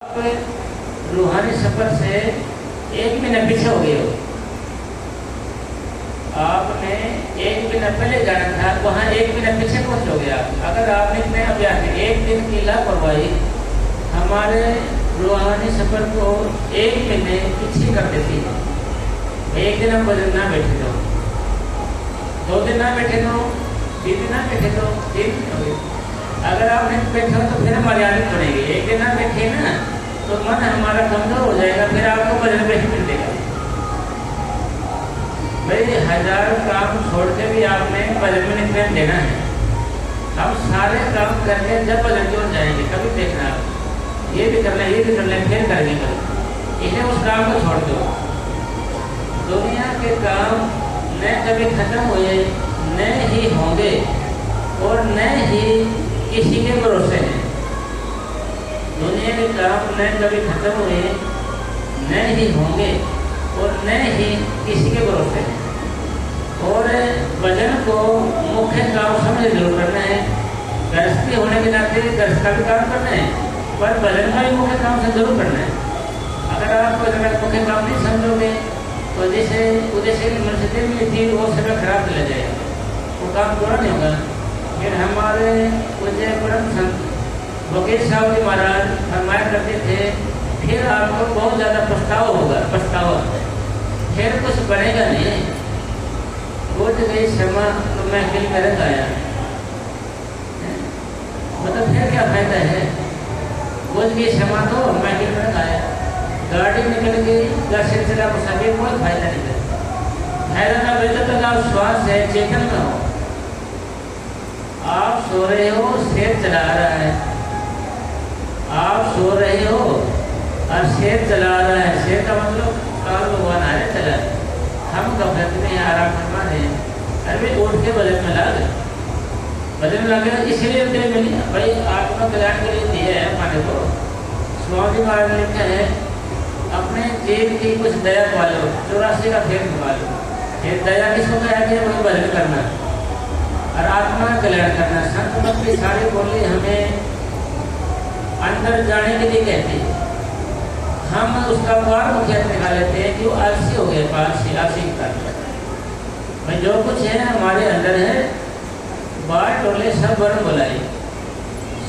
रूहानी सफर से 1 महीना पीछे हो गए हो। आपने 1 महीना पहले जाना था, वहाँ 1 महीना पीछे पहुँचोगे आप। अगर आपने इतने अभ्यास 1 दिन की लापरवाही हमारे रूहानी सफर को 1 महीने पीछे कर देती है। 1 दिन हम वजन ना बैठे तो 2 दिन ना बैठे तो 3 दिन ना बैठे तो 3 दिन हो गए। अगर आप नहीं बैठे हो तो फिर हमारी आदत बनेगी। 1 दिन ना बैठे ना तो मन हमारा कमजोर हो जाएगा, फिर आपको वजन पे ही मिलेगा। भाई 1000 काम छोड़ के भी आपने वजन में नियंत्रण देना है। हम सारे काम करके जब वजन की ओर जाएंगे, कभी देखना आप ये भी करना ये भी करना फिर करेंगे, इसलिए उस काम को छोड़ दो। दुनिया के काम न कभी खत्म हुए न ही होंगे और न ही किसी के भरोसे हैं। दुनिया के काम न कभी खत्म हुए न ही होंगे और न ही किसी के भरोसे हैं। और वजन को मुख्य काम समझ जरूर करना है। गृहस्थी होने के नाते गृहस्थ का भी काम करना है, पर वजन का भी मुख्य काम से जरूर करना है। अगर आप वजन का मुख्य काम नहीं समझोगे तो जैसे उद्देश्य की मनस्थिति में थी वो समय खराब चला जाएगा, वो काम पूरा नहीं होगा। फिर हमारे पूज्य परम संत वकील साहब जी महाराज फरमाया करते थे, फिर आपको बहुत ज़्यादा पछतावा होगा, पछतावा फिर कुछ बनेगा नहीं। बुझ गई क्षमा तो महफिल में रंग आया, मतलब फिर क्या फायदा है। बुझ गई क्षमा तो महफिल में रंग आया, गाड़ी निकल गई, घर से चला मुसाफिर, कोई फायदा नहीं। फायदा ना बेहतर तक आप श्वास है चेतन में हो। आप सो रहे हो, शेर चला रहा है। आप सो रहे हो और शेर चला रहा है। शेर का मतलब काल भगवान आ रहे चला, हम गफलत में आराम फरमा रहे हैं। अरे उठ के बजट में ला गए, बजट में लगे इसीलिए तेरे मिली भाई आत्मा कल्याण के लिए दिया है हमारे को। स्वामी महाराज ने लिखा है, अपने जीव की कुछ दया पालो, 84 का फेर पालो। फिर दया किसको कहा गया, वही भजन करना और आत्मा कल्याण करना। संत मत की सारी बोली हमें अंदर जाने के लिए कहती है। हम उसका बार मुखिया निकाल लेते हैं कि वो आलसी हो गए, आलसी भाई जो कुछ है हमारे अंदर है, बाहर टोले सब वरम बुलाए,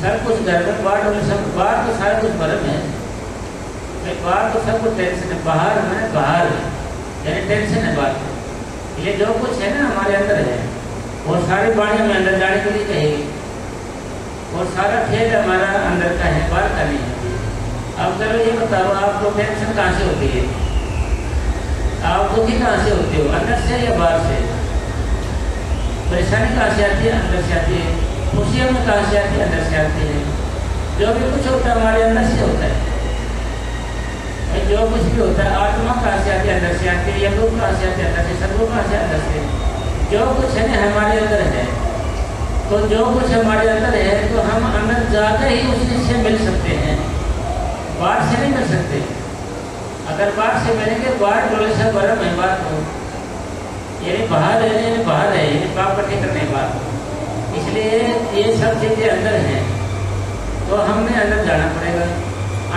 सब कुछ घर में बाहर टोले सब, बाहर तो सारा कुछ वरम है। बाहर तो सब कुछ टेंशन है, बाहर में बाहर यानी टेंशन है बाहर। ये जो कुछ है ना हमारे अंदर है, और सारी बाणी हमें अंदर जाने के लिए कहेगी, और सारा खेल हमारा अंदर का है, बाहर का नहीं है। अब चलो ये बताओ, आपको टेंशन कहाँ से होती है, आप दुखी कहाँ से होते हो, अंदर से या बाहर से। परेशानी कहाँ से आती है, अंदर से आती है। खुशियों में कहाँ से आती है, अंदर से आती है। जो भी कुछ होता है हमारे अंदर से होता है। जो कुछ भी होता है आत्मा कहाँ से आती है, अंदर से आती है। यमलोक कहाँ से आती है, अंदर से। सदगुरु कहाँ से, अंदर से। जो कुछ है ना हमारे अंदर है, तो जो कुछ हमारे अंदर है तो हम अंदर जाकर ही उसी से मिल सकते हैं, बाहर से नहीं मिल सकते। अगर बाहर से मिलेंगे, बाहर बोले सब बरम है बात हो, यानी बाहर है, यानी बाहर है, यानी पाप इकट्ठे करने की बात। इसलिए ये सब चीज़ें अंदर हैं, तो हमने अंदर जाना पड़ेगा।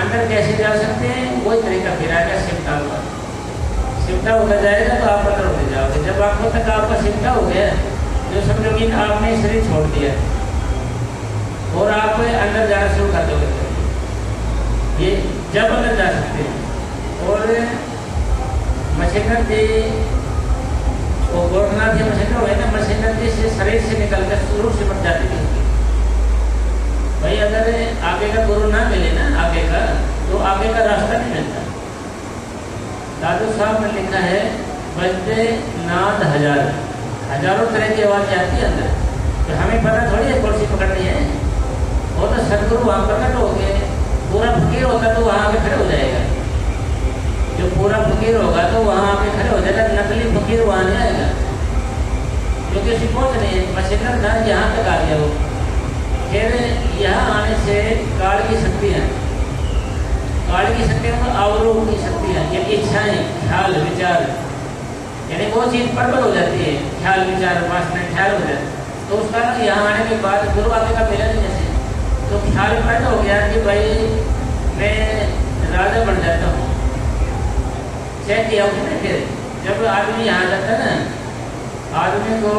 अंदर कैसे जा सकते हैं, वही तरीका फिर आएगा सिमटा हुआ। सिमटा होता जाएगा तो आप अंदर होते जाओगे। जब आपको तक आपका सिमटा हो गया, जो समझो कि आपने शरीर छोड़ दिया और आप अंदर जाना शुरू कर दोगे, ये जब अंदर जा सकते हैं। और मछेंद्र जी, वो गोरखनाथ जी मछेंद्र हुए ना, मछेंद्र जी से शरीर से निकल कर शुरू से बच जाती थी भाई। अगर आगे का गुरु ना मिले ना, आगे का तो आगे का रास्ता नहीं मिलता। दादू साहब ने लिखा है, बजते नाद हजारों तरह की आवाज़ आती है अंदर, तो हमें पता थोड़ी है कौन सी पकड़नी है। वो तो सदगुरु वहाँ प्रकट हो गए। पूरा फकीर होगा तो वहाँ आके खड़े हो जाएगा, जो पूरा फकीर होगा तो वहाँ आके खड़े हो जाएगा। नकली फकीर वहाँ नहीं आएगा, क्योंकि उसकी पहुँच नहीं है। मछेंद्र था यहाँ तक आ गया वो, फिर यहाँ आने से काल की शक्तियाँ, काल की शक्तियाँ मतलब अवरोह की शक्तियाँ, ये इच्छाएँ, ख्याल, विचार, यानी वो चीज़ प्रबल हो जाती है। ख्याल, विचार, वासना ख्याल हो जाती है, तो उसका यहाँ आने के बाद गुरु आगे का मिला नहीं जैसे, तो ख्याल पैदा हो गया कि भाई मैं राजा बन जाता हूँ। चेक किया उसने। फिर जब आदमी यहाँ जाता है ना, आदमी को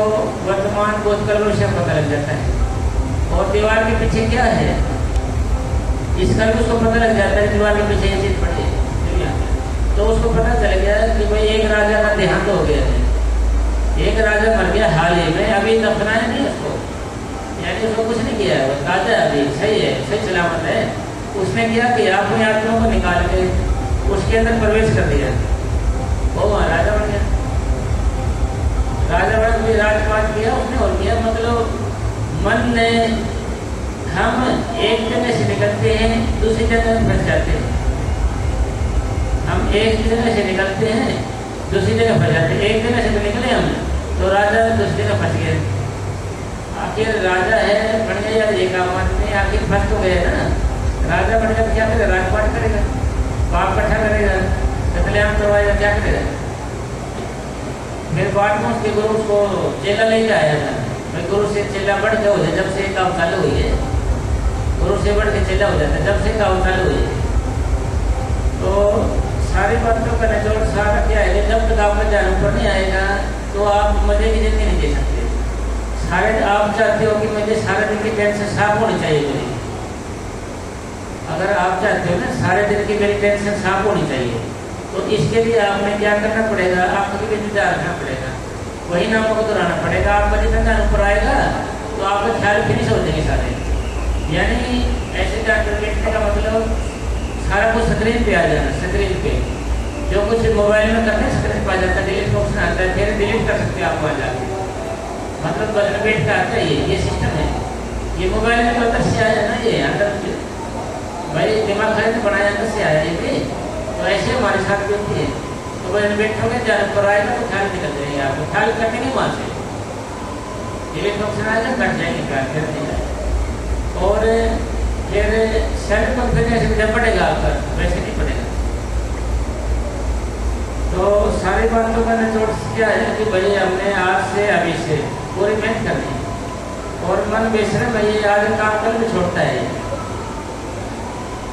वर्तमान भूतकाल भविष्य पता लग जाता है। और दीवार के पीछे क्या है इसका भी उसको पता लग जाता है। दीवार के पीछे ये चीज पड़ी है तो उसको पता चल गया कि भाई एक राजा का देहांत हो गया है, एक राजा मर गया हाल ही में, अभी दफनाया नहीं उसको, यानी उसको कुछ नहीं किया है, वो ताजा अभी सही है, सही सलामत है। उसने क्या किया, अपने आत्मा को निकाल के उसके अंदर प्रवेश कर दिया, वो वहाँ राजा बन गया। राजा बन के राजपाट किया उसने और किया। मतलब मन ने, हम एक जगह से निकलते हैं दूसरी जगह फंस जाते हैं। हम एक जगह से निकलते हैं दूसरी जगह फंस जाते हैं। एक जगह से तो निकले हम तो राजा दूसरी जगह फंस गए। आखिर राजा है बन गया यार, ये काम नहीं, आखिर फंस तो गए ना। राजा बन गया क्या करेगा, राजपाट करेगा, पाप इकट्ठा करेगा, कत्लेआम करवाएगा, क्या करेगा। फिर बाद में उसके गुरु उसको चेला लेके आया था। भाई गुरु से चेला बढ़ के हो जाए, जब से काम चालू हुई है गुरु से बढ़ के चेला हो जाता है, जब से काम चालू हुई है। तो सारी बातों का निचोड़ सारा क्या है, जब तक आपका ध्यान ऊपर नहीं आएगा तो आप मजे की जिंदगी नहीं दे सकते। सारे आप चाहते हो कि मुझे सारे दिन की टेंशन साफ होनी चाहिए मेरी। अगर आप चाहते हो ना सारे दिन की मेरी टेंशन साफ होनी चाहिए तो इसके लिए आपने क्या करना पड़ेगा, आपको भी इंतजार रखना पड़ेगा, वही नामों को दोहराना पड़ेगा। आपका जितना ध्यान ऊपर आएगा तो आपका ख्याल फिनिश हो जाएंगे सारे। यानी ऐसे जाकर बैठने का मतलब सारा कुछ स्क्रीन पे आ जाना, स्क्रीन पे जो कुछ मोबाइल में करते हैं स्क्रीन पे आ जाता है, डिलीट ऑप्शन आता है, फिर डिलीट कर सकते हैं आप वहाँ जाके। मतलब बटन बैठ का आता है, ये सिस्टम है। ये मोबाइल में तो अंदर से आया ना, ये अंदर भाई दिमाग खरीद बनाया अंदर से आया ये भी। तो ऐसे हमारे साथ भी होती है। तो बटन बैठोगे जाने पर आएगा तो ख्याल निकल जाएंगे, आपको ख्याल कटेंगे वहाँ से, डिलीट ऑप्शन आएगा कट जाएंगे ख्याल, फिर नहीं जाएगा। और फिर सेल्फ कॉन्फिडेंस जब बढ़ेगा आपका वैसे नहीं बढ़ेगा। तो सारी बातों का निचोड़ क्या है कि भाई हमने आज से अभी से पूरी मेहनत करनी है। और मन बेशरम है, ये आज काम कल भी छोड़ता है,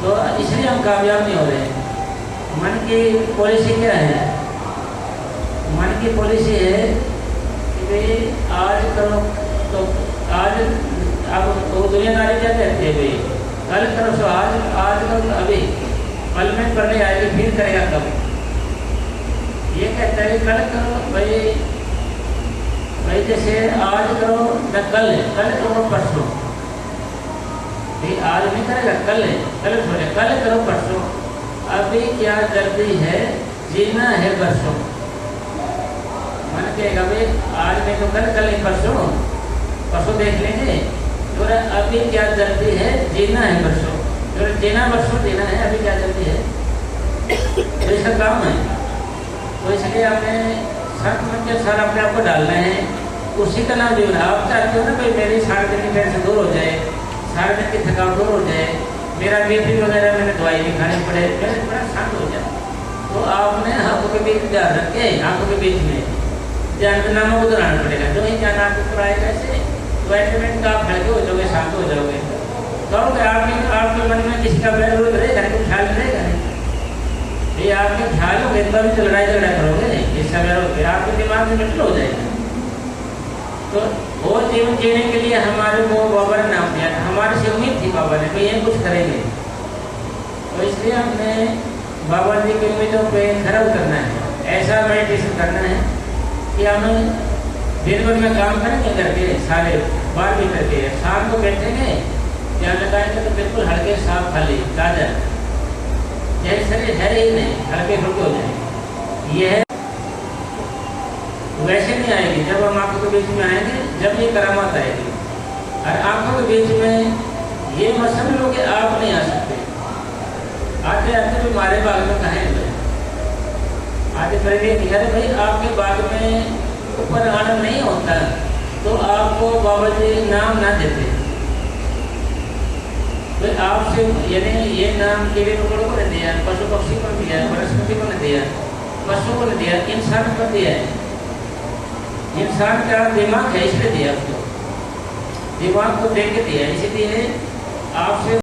तो इसलिए हम कामयाब नहीं हो रहे। मन की पॉलिसी क्या है, मन की पॉलिसी है कि भाई आज करो तो आज, अब वो दुनियादारी क्या कहती है भाई कल करो सो आज, आज करो तो अभी, कल में करने आएगी फिर करेगा कब। ये कहता है कल करो भाई, भाई जैसे आज करो न कल, कल करो परसों, भाई आज नहीं करेगा कल है, कल छोड़े, कल करो परसों। अभी क्या जल्दी है, जीना है बरसों। मन कहेगा भाई आज नहीं तो कल, कल नहीं परसों, परसों देख लेंगे। तो अभी क्या जल्दी है, जीना है बरसों। तो जीना बरसों जीना है, अभी क्या जल्दी है, तो इसका काम है। तो इसलिए हमें सख्त मन के सारा अपने आप को डालना है, उसी का नाम जीवन। आप चाहते हो ना भाई मेरी सारे दिन की टेंशन दूर हो जाए, सारे दिन की थकान दूर हो जाए, मेरा बीपी वगैरह मैंने दवाई नहीं खानी पड़े, मेरे बड़ा शांत हो जाए, तो आपने आंखों के बीच ध्यान रख के आंखों के बीच में ध्यान नामों को दोहराना पड़ेगा। जो ही ध्यान आपके ऊपर आएगा ऐसे तो एटोमेटिक आप हल्के हो जाओगे, शांत हो जाओगे। कहोगे आपके मन में किसी का बैर विरोध रहेगा नहीं, ख्याल रहेगा नहीं। ये आपके ख्याल हो गए तभी तो लड़ाई झगड़ा करोगे नहीं, इसका बैर होकर आपके दिमाग में मिट्टी हो जाएगा। तो वो जीवन जीने के लिए हमारे को बाबा ने नाम दिया था, हमारे से उम्मीद थी बाबा ने कि ये कुछ करेंगे। तो इसलिए हमने बाबा जी की उम्मीदों पे खरा उतरना है, ऐसा मेडिटेशन करना है कि हम दिन भर में काम करेंगे करके सारे बार भी करके, शाम को बैठेंगे ध्यान लगाएंगे तो बिल्कुल हल्के साफ खाली ताजा, यही शरीर है ही नहीं, हल्के फुल्के हो जाएंगे। ये है वैसे नहीं आएगी जब हम आंखों के बीच में आएंगे, जब ये करामात आएगी। और आंखों के बीच में ये मत समझ लो कि आप नहीं आ सकते, आते आते भी हमारे बाग में कहें आगे पहले नहीं अरे भाई आपके बाग में ऊपर आनंद नहीं होता तो आपको बाबा जी नाम ना देते। तो आपसे यानी ये नाम कीड़े मकोड़ों को नहीं दिया, पशु पक्षी को दिया, वनस्पति को नहीं दिया, पशु को नहीं दिया, इंसान को दिया है। इंसान का दिमाग है इसलिए दिया उसको, दिमाग को देख के दिया। इसीलिए आपसे